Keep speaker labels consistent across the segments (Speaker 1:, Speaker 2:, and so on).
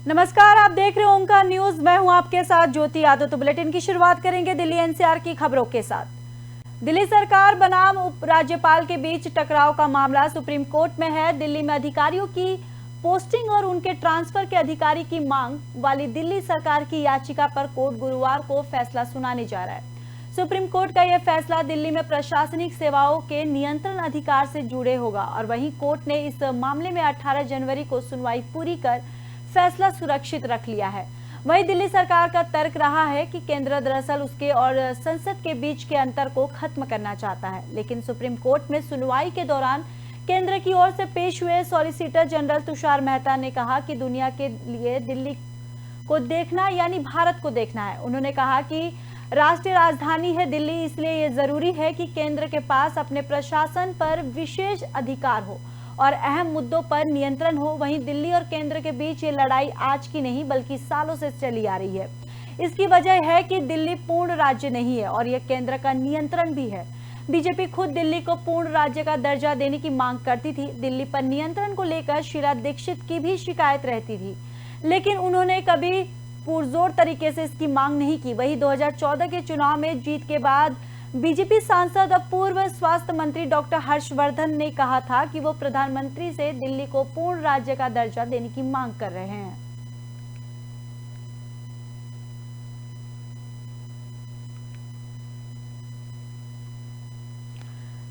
Speaker 1: नमस्कार, आप देख रहे हो ओंकार न्यूज। मैं हूं आपके साथ ज्योति यादव। तो बुलेटिन की शुरुआत करेंगे दिल्ली एनसीआर की खबरों के साथ। दिल्ली सरकार बनाम उपराज्यपाल के बीच टकराव का मामला सुप्रीम कोर्ट में है। दिल्ली में अधिकारियों की पोस्टिंग और उनके ट्रांसफर के अधिकारी की मांग वाली दिल्ली सरकार की याचिका पर कोर्ट गुरुवार को फैसला सुनाने जा रहा है। सुप्रीम कोर्ट का यह फैसला दिल्ली में प्रशासनिक सेवाओं के नियंत्रण अधिकार से जुड़े होगा और वहीं कोर्ट ने इस मामले में 18 जनवरी को सुनवाई पूरी कर फैसला सुरक्षित रख लिया है। वहीं दिल्ली सरकार का तर्क रहा है कि केंद्र दरअसल उसके और संसद के बीच के अंतर को खत्म करना चाहता है, लेकिन सुप्रीम कोर्ट में सुनवाई के दौरान केंद्र की ओर से पेश हुए सॉलिसिटर जनरल तुषार मेहता ने कहा कि दुनिया के लिए दिल्ली को देखना यानी भारत को देखना है। उन्होंने कहा कि राष्ट्रीय राजधानी है दिल्ली, इसलिए ये जरूरी है कि केंद्र के पास अपने प्रशासन पर विशेष अधिकार हो और अहम मुद्दों पर नियंत्रण हो। वहीं दिल्ली और केंद्र के बीच ये लड़ाई आज की नहीं बल्कि सालों से चली आ रही है। इसकी वजह है कि दिल्ली पूर्ण राज्य नहीं है और यह केंद्र का नियंत्रण भी है। बीजेपी खुद दिल्ली को पूर्ण राज्य का दर्जा देने की मांग करती थी। दिल्ली पर नियंत्रण को लेकर शीला दीक्षित की भी शिकायत रहती थी, लेकिन उन्होंने कभी पुरजोर तरीके से इसकी मांग नहीं की। वहीं 2014 के चुनाव में जीत के बाद बीजेपी सांसद और पूर्व स्वास्थ्य मंत्री डॉक्टर हर्षवर्धन ने कहा था कि वो प्रधानमंत्री से दिल्ली को पूर्ण राज्य का दर्जा देने की मांग कर रहे हैं।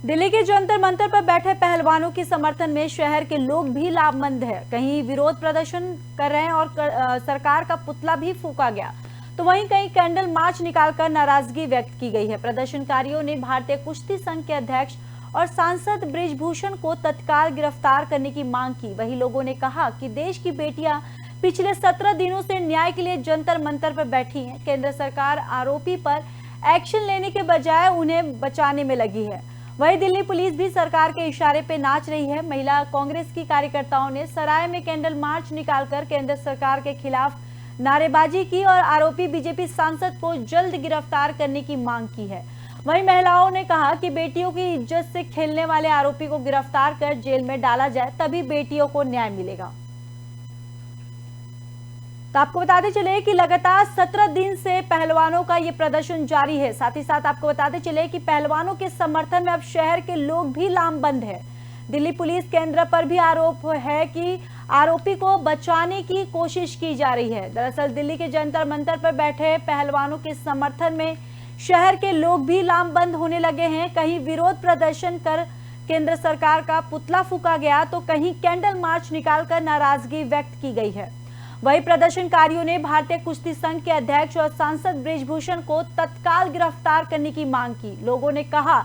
Speaker 1: दिल्ली के जंतर मंतर पर बैठे पहलवानों के समर्थन में शहर के लोग भी लामबंद है। कहीं विरोध प्रदर्शन कर रहे हैं और सरकार का पुतला भी फूंका गया, तो वहीं कहीं कैंडल मार्च निकालकर नाराजगी व्यक्त की गई है। प्रदर्शनकारियों ने भारतीय कुश्ती संघ के अध्यक्ष और सांसद बृजभूषण को तत्काल गिरफ्तार करने की मांग की। वहीं लोगों ने कहा कि देश की बेटियां पिछले 17 दिनों से न्याय के लिए जंतर मंतर पर बैठी हैं। केंद्र सरकार आरोपी पर एक्शन लेने के बजाय उन्हें बचाने में लगी है। वहीं दिल्ली पुलिस भी सरकार के इशारे पे नाच रही है। महिला कांग्रेस की कार्यकर्ताओं ने सराय में कैंडल मार्च निकालकर केंद्र सरकार के खिलाफ नारेबाजी की और आरोपी बीजेपी सांसद को जल्द गिरफ्तार करने की मांग की है। वहीं महिलाओं ने कहा कि बेटियों की इज्जत से खेलने वाले आरोपी को गिरफ्तार कर जेल में डाला जाए, तभी बेटियों को न्याय मिलेगा। तो आपको बताते चले कि लगातार 17 दिन से पहलवानों का ये प्रदर्शन जारी है। साथ ही साथ आपको बताते चले कि पहलवानों के समर्थन में अब शहर के लोग भी लामबंद है। दिल्ली पुलिस केंद्र पर भी आरोप है कि आरोपी को बचाने की कोशिश की जा रही है। दरअसल दिल्ली के जंतर मंतर पर बैठे पहलवानों के समर्थन में शहर के लोग भी लामबंद होने लगे हैं। कहीं विरोध प्रदर्शन कर केंद्र सरकार का पुतला फूंका गया, तो कहीं कैंडल मार्च निकालकर नाराजगी व्यक्त की गई है। वहीं प्रदर्शनकारियों ने भारतीय कुश्ती संघ के अध्यक्ष और सांसद बृजभूषण को तत्काल गिरफ्तार करने की मांग की। लोगों ने कहा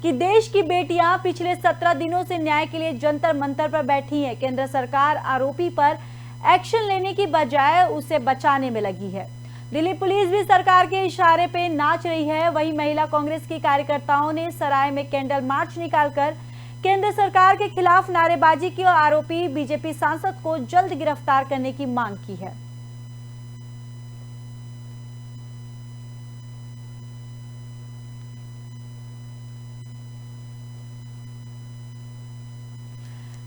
Speaker 1: कि देश की बेटियां पिछले 17 दिनों से न्याय के लिए जंतर मंतर पर बैठी हैं। केंद्र सरकार आरोपी पर एक्शन लेने की बजाय उसे बचाने में लगी है। दिल्ली पुलिस भी सरकार के इशारे पे नाच रही है। वहीं महिला कांग्रेस की कार्यकर्ताओं ने सराय में कैंडल मार्च निकालकर केंद्र सरकार के खिलाफ नारेबाजी की और आरोपी बीजेपी सांसद को जल्द गिरफ्तार करने की मांग की है।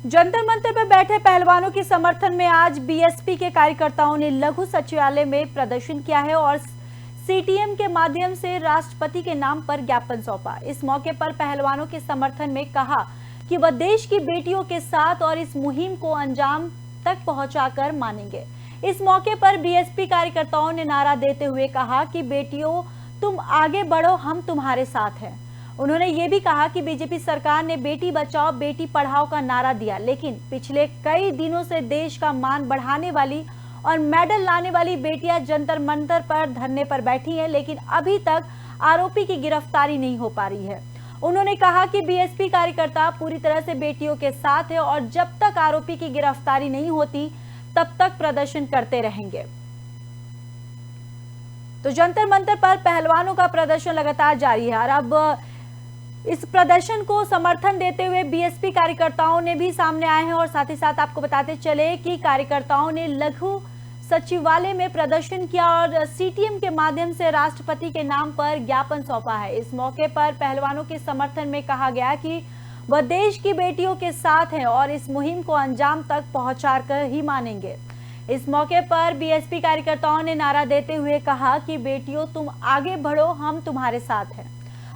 Speaker 1: जंतर मंतर पर बैठे पहलवानों के समर्थन में आज बीएसपी के कार्यकर्ताओं ने लघु सचिवालय में प्रदर्शन किया है और सीटीएम के माध्यम से राष्ट्रपति के नाम पर ज्ञापन सौंपा। इस मौके पर पहलवानों के समर्थन में कहा कि वह देश की बेटियों के साथ और इस मुहिम को अंजाम तक पहुंचाकर मानेंगे। इस मौके पर बीएसपी कार्यकर्ताओं ने नारा देते हुए कहा कि बेटियों तुम आगे बढ़ो, हम तुम्हारे साथ हैं। उन्होंने ये भी कहा कि बीजेपी सरकार ने बेटी बचाओ बेटी पढ़ाओ का नारा दिया, लेकिन पिछले कई दिनों से देश का मान बढ़ाने वाली और मेडल लाने वाली बेटियां जंतर मंतर पर धरने पर बैठी हैं, लेकिन अभी तक आरोपी की गिरफ्तारी नहीं हो पा रही है। उन्होंने कहा कि बीएसपी कार्यकर्ता पूरी तरह से बेटियों के साथ है और जब तक आरोपी की गिरफ्तारी नहीं होती तब तक प्रदर्शन करते रहेंगे। तो जंतर मंतर पर पहलवानों का प्रदर्शन लगातार जारी है और अब इस प्रदर्शन को समर्थन देते हुए बीएसपी कार्यकर्ताओं ने भी सामने आए हैं। और साथ ही साथ आपको बताते चले कि कार्यकर्ताओं ने लघु सचिवालय में प्रदर्शन किया और सीटीएम के माध्यम से राष्ट्रपति के नाम पर ज्ञापन सौंपा है। इस मौके पर पहलवानों के समर्थन में कहा गया कि वह देश की बेटियों के साथ हैं और इस मुहिम को अंजाम तक पहुंचाकर ही मानेंगे। इस मौके पर बीएसपी कार्यकर्ताओं ने नारा देते हुए कहा कि बेटियों तुम आगे बढ़ो, हम तुम्हारे साथ हैं।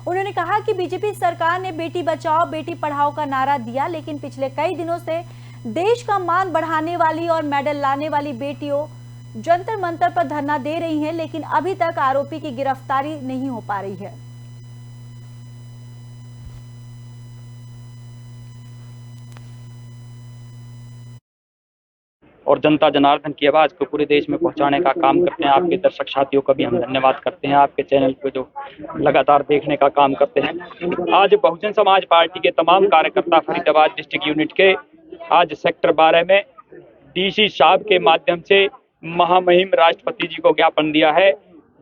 Speaker 1: उन्होंने कहा कि बीजेपी सरकार ने बेटी बचाओ बेटी पढ़ाओ का नारा दिया, लेकिन पिछले कई दिनों से देश का मान बढ़ाने वाली और मेडल लाने वाली बेटियों जंतर मंतर पर धरना दे रही हैं, लेकिन अभी तक आरोपी की गिरफ्तारी नहीं हो पा रही है।
Speaker 2: और जनता जनार्दन की आवाज को पूरे देश में पहुंचाने का काम करते हैं। आपके दर्शक साथियों का भी हम धन्यवाद करते हैं, आपके चैनल को जो लगातार देखने का काम करते हैं। आज बहुजन समाज पार्टी के तमाम कार्यकर्ता फरीदाबाद डिस्ट्रिक्ट यूनिट के आज सेक्टर 12 में डीसी साहब के माध्यम से महामहिम राष्ट्रपति जी को ज्ञापन दिया है,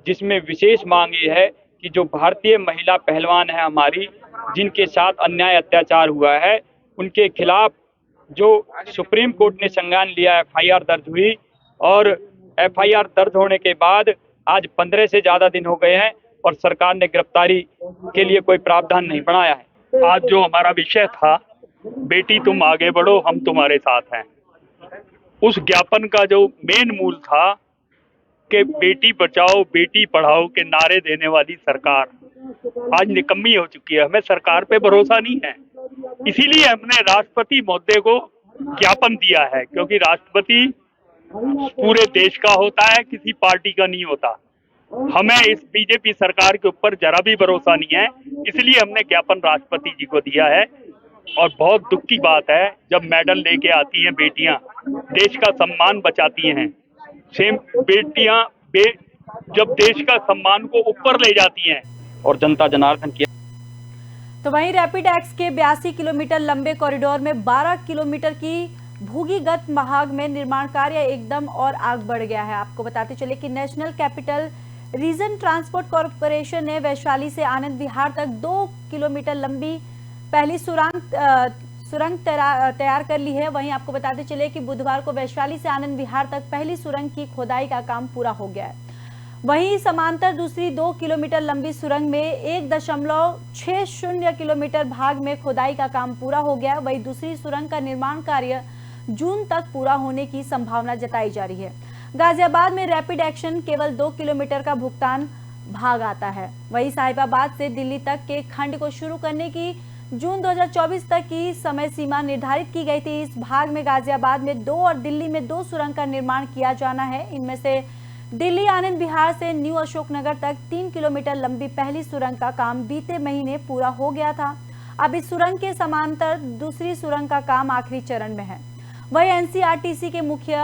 Speaker 2: जिसमें विशेष मांग ये है कि जो भारतीय महिला पहलवान है हमारी, जिनके साथ अन्याय अत्याचार हुआ है, उनके खिलाफ जो सुप्रीम कोर्ट ने संज्ञान लिया, एफआईआर दर्ज हुई और एफआईआर दर्ज होने के बाद आज 15 से ज्यादा दिन हो गए हैं और सरकार ने गिरफ्तारी के लिए कोई प्रावधान नहीं बनाया है।
Speaker 3: आज जो हमारा विषय था, बेटी तुम आगे बढ़ो हम तुम्हारे साथ हैं, उस ज्ञापन का जो मेन मूल था कि बेटी बचाओ बेटी पढ़ाओ के नारे देने वाली सरकार आज निकम्मी हो चुकी है। हमें सरकार पे भरोसा नहीं है, इसीलिए हमने राष्ट्रपति महोदय को ज्ञापन दिया है, क्योंकि राष्ट्रपति पूरे देश का होता है, किसी पार्टी का नहीं होता। हमें इस बीजेपी सरकार के ऊपर जरा भी भरोसा नहीं है, इसलिए हमने ज्ञापन राष्ट्रपति जी को दिया है। और बहुत दुख की बात है जब मेडल लेके आती हैं बेटियां, देश का सम्मान बचाती हैं, सेम बेटियां जब देश का सम्मान को ऊपर ले जाती हैं।
Speaker 2: और जनता जनार्दन की
Speaker 1: तो वहीं रैपिड एक्स के 82 किलोमीटर लंबे कॉरिडोर में 12 किलोमीटर की भूमिगत भाग में निर्माण कार्य एकदम और आग बढ़ गया है। आपको बताते चले कि national capital region transport corporation ने वैशाली से आनंद विहार तक 2 किलोमीटर लंबी पहली सुरंग तैयार कर ली है। वहीं आपको बताते चले कि बुधवार को वैशाली से आनंद विहार तक पहली सुरंग की खोदाई का काम पूरा हो गया है। वहीं समांतर दूसरी 2 किलोमीटर लंबी सुरंग में 1.60 किलोमीटर भाग में खोदाई का काम पूरा हो गया। वहीं दूसरी सुरंग का निर्माण कार्य जून तक पूरा होने की संभावना जताई जा रही है। गाजियाबाद में रैपिड एक्शन केवल 2 किलोमीटर का भुगतान भाग आता है। वहीं साहिबाबाद से दिल्ली तक के खंड को शुरू करने की जून 2024 तक की समय सीमा निर्धारित की गई थी। इस भाग में गाजियाबाद में 2 और दिल्ली में 2 सुरंग का निर्माण किया जाना है। इनमें से दिल्ली आनंद विहार से न्यू अशोकनगर तक 3 किलोमीटर लंबी पहली सुरंग का काम बीते महीने पूरा हो गया था। अब इस सुरंग के समांतर दूसरी सुरंग का काम आखिरी चरण में है। वहीं एनसीआरटीसी के मुख्य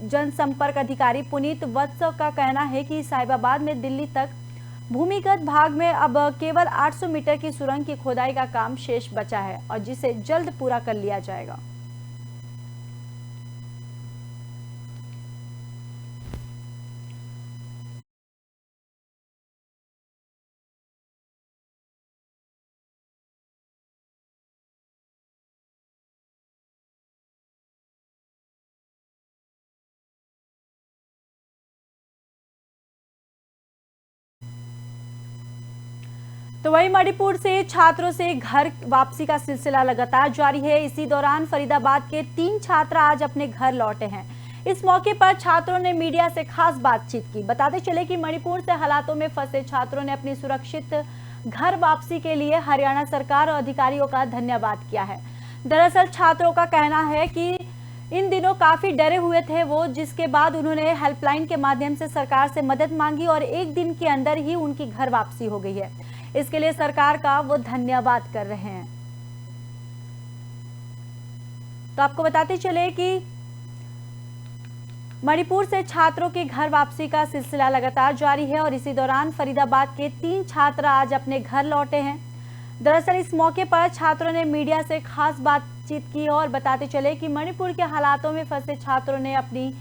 Speaker 1: जनसंपर्क अधिकारी पुनीत वत्स का कहना है कि साहिबाबाद में दिल्ली तक भूमिगत भाग में अब केवल 800 मीटर की सुरंग की खोदाई का काम शेष बचा है और जिसे जल्द पूरा कर लिया जाएगा। तो वहीं मणिपुर से छात्रों से घर वापसी का सिलसिला लगातार जारी है। इसी दौरान फरीदाबाद के 3 छात्र आज अपने घर लौटे हैं। इस मौके पर छात्रों ने मीडिया से खास बातचीत की। बताते चले कि मणिपुर से हालातों में फंसे छात्रों ने अपनी सुरक्षित घर वापसी के लिए हरियाणा सरकार और अधिकारियों का धन्यवाद किया है। दरअसल छात्रों का कहना है कि इन दिनों काफी डरे हुए थे वो, जिसके बाद उन्होंने हेल्पलाइन के माध्यम से सरकार से मदद मांगी और 1 दिन के अंदर ही उनकी घर वापसी हो गई है। इसके लिए सरकार का वो धन्यवाद कर रहे हैं। तो आपको बताते चले कि मणिपुर से छात्रों के घर वापसी का सिलसिला लगातार जारी है और इसी दौरान फरीदाबाद के 3 छात्र आज अपने घर लौटे हैं। दरअसल इस मौके पर छात्रों ने मीडिया से खास बातचीत की और बताते चले कि मणिपुर के हालातों में फंसे छात्रों ने अपनी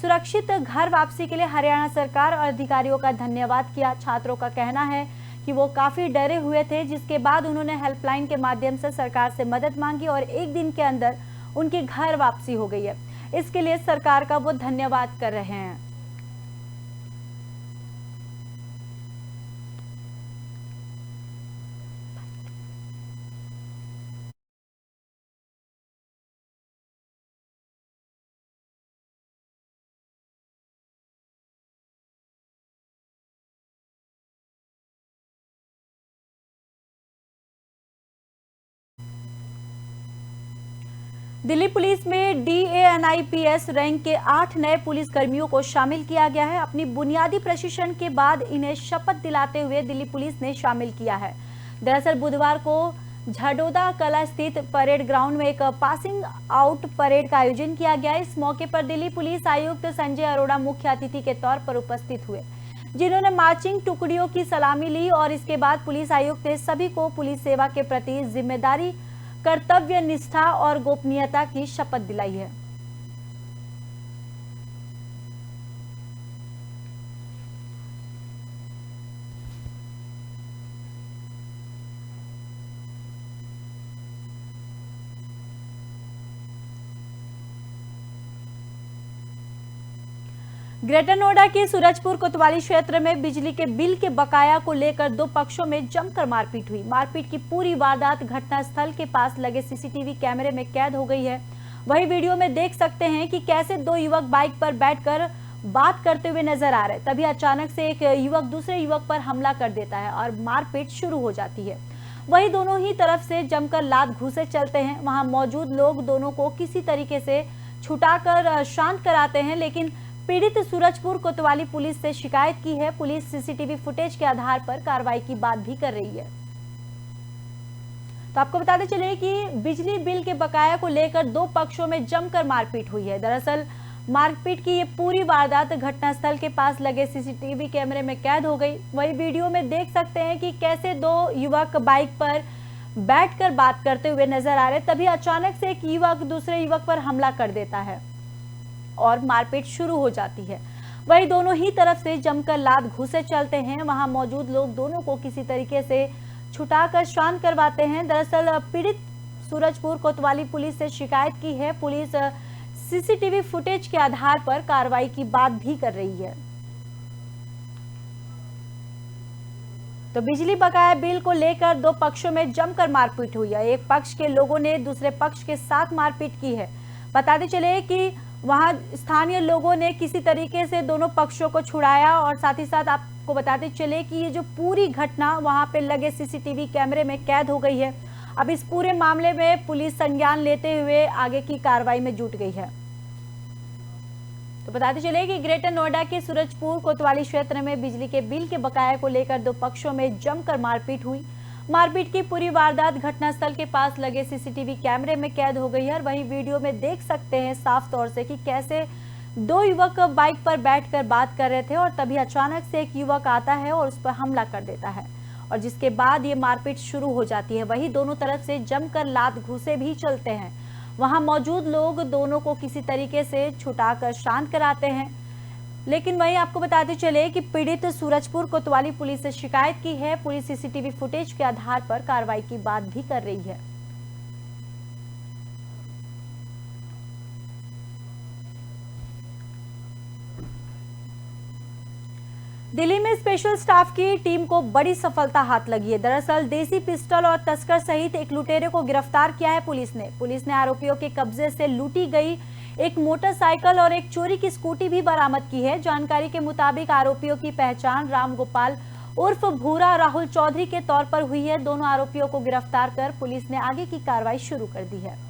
Speaker 1: सुरक्षित घर वापसी के लिए हरियाणा सरकार और अधिकारियों का धन्यवाद किया। छात्रों का कहना है कि वो काफी डरे हुए थे, जिसके बाद उन्होंने हेल्पलाइन के माध्यम से सरकार से मदद मांगी और 1 दिन के अंदर उनकी घर वापसी हो गई है। इसके लिए सरकार का वो धन्यवाद कर रहे हैं। दिल्ली पुलिस में DANIPS रैंक के 8 नए पुलिस कर्मियों को शामिल किया गया है। अपनी बुनियादी प्रशिक्षण के बाद इन्हें शपथ दिलाते हुए दिल्ली पुलिस ने शामिल किया है। दरअसल बुधवार को झडोदा कला स्थित परेड ग्राउंड में एक पासिंग आउट परेड का आयोजन किया गया। इस मौके पर दिल्ली पुलिस आयुक्त संजय अरोड़ा मुख्य अतिथि के तौर पर उपस्थित हुए, जिन्होंने मार्चिंग टुकड़ियों की सलामी ली और इसके बाद पुलिस आयुक्त ने सभी को पुलिस सेवा के प्रति जिम्मेदारी, कर्तव्य निष्ठा और गोपनीयता की शपथ दिलाई है। ग्रेटर नोएडा के सूरजपुर कोतवाली क्षेत्र में बिजली के बिल के बकाया को लेकर दो पक्षों में जमकर मारपीट हुई। मारपीट की पूरी वारदात घटनास्थल के पास लगे सीसीटीवी कैमरे में कैद हो गई है। वही वीडियो में देख सकते हैं कि कैसे दो युवक बाइक पर बैठकर बात करते हुए नजर आ रहे। तभी अचानक से एक युवक दूसरे युवक पर हमला कर देता है और मारपीट शुरू हो जाती है। वही दोनों ही तरफ से जमकर लात घूंसे चलते हैं। वहां मौजूद लोग दोनों को किसी तरीके से छुटाकर शांत कराते हैं, लेकिन पीड़ित सूरजपुर कोतवाली पुलिस से शिकायत की है। पुलिस सीसीटीवी फुटेज के आधार पर कार्रवाई की बात भी कर रही है। तो आपको बताते चले कि बिजली बिल के बकाया को लेकर दो पक्षों में जमकर मारपीट हुई है। दरअसल मारपीट की ये पूरी वारदात घटनास्थल के पास लगे सीसीटीवी कैमरे में कैद हो गई। वही वीडियो में देख सकते हैं कि कैसे दो युवक बाइक पर बैठकर बात करते हुए नजर आ रहे। तभी अचानक से एक युवक दूसरे युवक पर हमला कर देता है और मारपीट शुरू हो जाती है। वही दोनों ही तरफ से जमकर लात घूंसे चलते हैं। वहां मौजूद लोग दोनों को किसी तरीके से छुटाकर शांत करवाते हैं। दरअसल पीड़ित सूरजपुर कोतवाली पुलिस से शिकायत की है। पुलिस सीसीटीवी फुटेज के आधार पर कार्रवाई की बात भी कर रही है। तो बिजली बकाया बिल को लेकर दो पक्षों में जमकर मारपीट हुई है। एक पक्ष के लोगों ने दूसरे पक्ष के साथ मारपीट की है। बताते चले कि वहां स्थानीय लोगों ने किसी तरीके से दोनों पक्षों को छुड़ाया और साथ ही साथ आपको बताते चले कि ये जो पूरी घटना वहां पे लगे सीसीटीवी कैमरे में कैद हो गई है। अब इस पूरे मामले में पुलिस संज्ञान लेते हुए आगे की कार्रवाई में जुट गई है। तो बताते चले कि ग्रेटर नोएडा के सूरजपुर कोतवाली क्षेत्र में बिजली के बिल के बकाया को लेकर दो पक्षों में जमकर मारपीट हुई। मारपीट की पूरी वारदात घटनास्थल के पास लगे सीसीटीवी कैमरे में कैद हो गई है। और वहीं वीडियो में देख सकते हैं साफ तौर से कि कैसे दो युवक बाइक पर बैठकर बात कर रहे थे और तभी अचानक से एक युवक आता है और उस पर हमला कर देता है और जिसके बाद ये मारपीट शुरू हो जाती है। वहीं दोनों तरफ से जमकर लात घूंसे भी चलते हैं। वहां मौजूद लोग दोनों को किसी तरीके से छुटाकर शांत कराते हैं। लेकिन वहीं आपको बताते चले कि पीड़ित सूरजपुर कोतवाली पुलिस से शिकायत की है। पुलिस सीसीटीवी फुटेज के आधार पर कार्रवाई की बात भी कर रही है। दिल्ली में स्पेशल स्टाफ की टीम को बड़ी सफलता हाथ लगी है। दरअसल देसी पिस्टल और तस्कर सहित एक लुटेरे को गिरफ्तार किया है पुलिस ने आरोपियों के कब्जे से लूटी गई एक मोटरसाइकिल और एक चोरी की स्कूटी भी बरामद की है। जानकारी के मुताबिक आरोपियों की पहचान राम गोपाल उर्फ भूरा राहुल चौधरी के तौर पर हुई है। दोनों आरोपियों को गिरफ्तार कर पुलिस ने आगे की कार्रवाई शुरू कर दी है।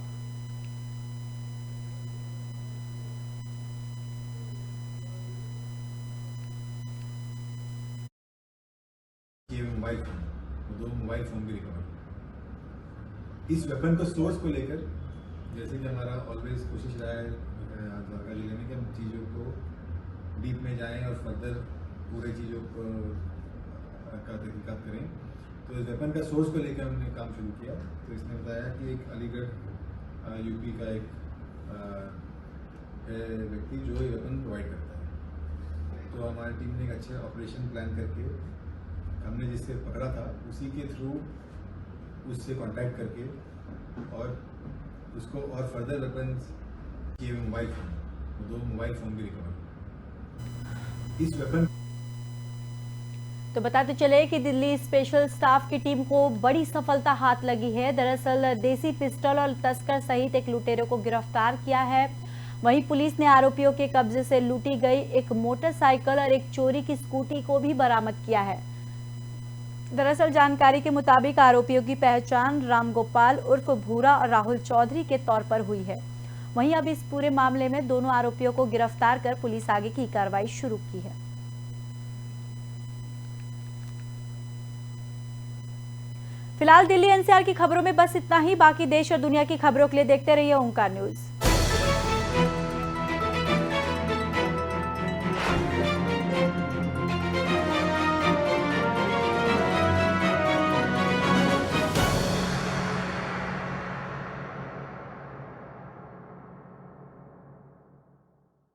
Speaker 4: दो मोबाइल फोन भी रिकवर। इस वेपन का सोर्स को लेकर जैसे कि हमारा ऑलवेज कोशिश रहा है द्वारका जिले में कि हम चीज़ों को डीप में जाएं और फर्दर पूरे चीज़ों को का तहकीकात करें। तो इस वेपन का सोर्स को लेकर हमने काम शुरू किया। तो इसने बताया कि एक अलीगढ़ यूपी का एक व्यक्ति जो ये वेपन प्रोवाइड करता है। तो हमारी टीम ने एक अच्छा ऑपरेशन प्लान करके हमने जिससे पकड़ा था उसी के थ्रू उससे कांटेक्ट करके और उसको और फर्दर वेपन्स किए मोबाइल फोन, दो मोबाइल फोन भी रिकवर। इस वेपन
Speaker 1: तो बताते चले कि दिल्ली स्पेशल स्टाफ की टीम को बड़ी सफलता हाथ लगी है। दरअसल देसी पिस्टल और तस्कर सहित एक लुटेरे को गिरफ्तार किया है। वहीं पुलिस ने आरोपियों के कब्जे से लूटी गई एक मोटरसाइकिल और एक चोरी की स्कूटी को भी बरामद किया है। दरअसल जानकारी के मुताबिक आरोपियों की पहचान रामगोपाल उर्फ भूरा और राहुल चौधरी के तौर पर हुई है। वहीं अब इस पूरे मामले में दोनों आरोपियों को गिरफ्तार कर पुलिस आगे की कार्रवाई शुरू की है। फिलहाल दिल्ली एनसीआर की खबरों में बस इतना ही। बाकी देश और दुनिया की खबरों के लिए देखते रहिए ओंकार न्यूज।